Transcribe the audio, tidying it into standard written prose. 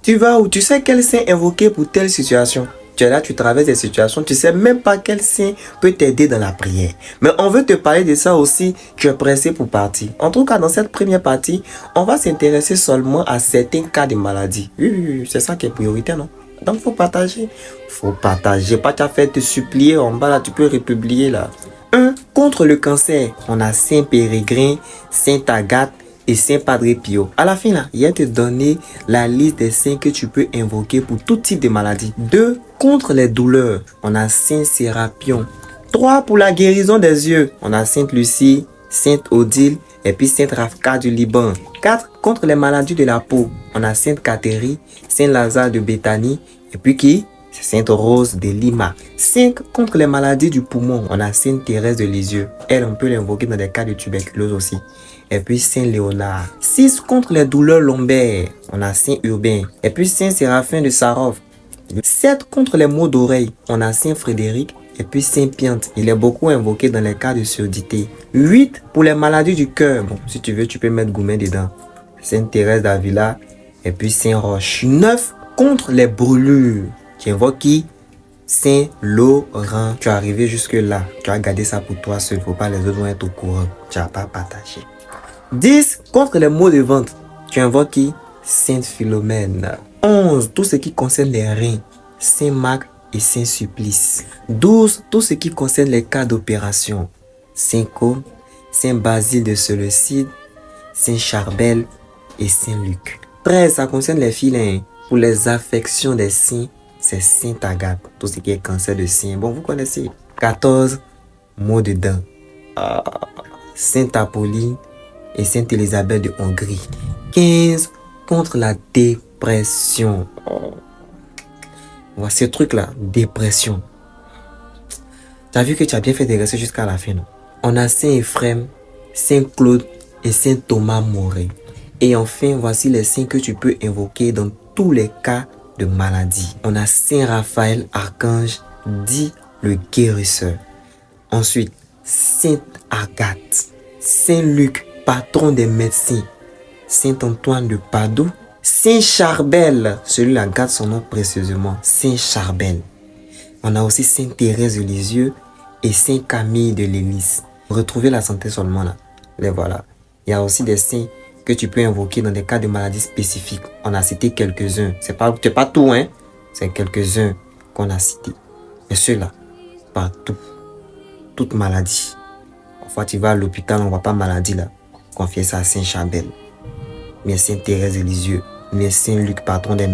Tu vas où? Tu sais quel saint invoquer pour telle situation. Tu es là, tu traverses des situations, tu sais même pas quel saint peut t'aider dans la prière. Mais on veut te parler de ça aussi, tu es pressé pour partir. En tout cas, dans cette première partie, on va s'intéresser seulement à certains cas de maladie. Oui, c'est ça qui est prioritaire, non? Donc, faut partager. Faut partager. Pas qu'à faire te supplier en bas, là, tu peux republier, là. 1. Contre le cancer, on a Saint Pérégrin, Saint Agathe et Saint Padre Pio. À la fin, là, il va te donner la liste des saints que tu peux invoquer pour tout type de maladie. 2. Contre les douleurs, on a Saint Sérapion. 3. Pour la guérison des yeux, on a Sainte Lucie, Sainte Odile et puis Sainte Rafka du Liban. 4. Contre les maladies de la peau, on a Sainte Catherine, Saint Lazare de Béthanie et puis qui? C'est Sainte Rose de Lima. 5. Contre les maladies du poumon, on a Sainte Thérèse de Lisieux. Elle, on peut l'invoquer dans des cas de tuberculose aussi. Et puis Saint Léonard. 6. Contre les douleurs lombaires, on a Saint Urbain. Et puis Saint Séraphin de Sarov. 7. Contre les maux d'oreille, on a Saint Frédéric. Et puis Saint Piante. Il est beaucoup invoqué dans les cas de surdité. 8. Pour les maladies du cœur. Bon, si tu veux, tu peux mettre Goumet dedans. Sainte Thérèse d'Avila. Et puis Saint Roche. 9. Contre les brûlures. Tu invoques qui? Saint Laurent. Tu es arrivé jusque là. Tu as gardé ça pour toi seul. Faut pas les autres vont être au courant. Tu n'as pas partagé. 10. Contre les maux de ventre. Tu invoques qui? Sainte Philomène. 11. Tout ce qui concerne les reins. Saint Marc et Saint Supplice. 12. Tout ce qui concerne les cas d'opération. Saint Côme, Saint Basile de Seleucide, Saint Charbel et Saint Luc. 13. Ça concerne les filins. Pour les affections des seins, c'est Saint Agathe. Tout ce qui est cancer de sein. Bon, vous connaissez. 14. Maux de dents. Saint Apolline et Sainte Élisabeth de Hongrie. 15. Contre la dépression. Voici ce truc-là. Dépression. Tu as vu que tu as bien fait de rester jusqu'à la fin, non? On a Saint Ephrem, Saint Claude et Saint Thomas Moré. Et enfin, voici les saints que tu peux invoquer dans tous les cas de maladie. On a Saint Raphaël, archange, dit le guérisseur. Ensuite, Sainte Agathe, Saint Luc, patron des médecins, Saint Antoine de Padoue, Saint Charbel, celui-là garde son nom précieusement, Saint Charbel. On a aussi Sainte Thérèse de Lisieux et Saint Camille de l'Hélice. Retrouvez la santé seulement là. Les voilà. Il y a aussi des saints que tu peux invoquer dans des cas de maladies spécifiques. On a cité quelques-uns. C'est pas tout, hein. C'est quelques-uns qu'on a cités. Mais ceux-là, partout. Toute maladie. Parfois, tu vas à l'hôpital, on ne voit pas maladie là. Confiez ça à Saint Charbel. Mais Sainte Thérèse de Lisieux. Mais Saint Luc, patron des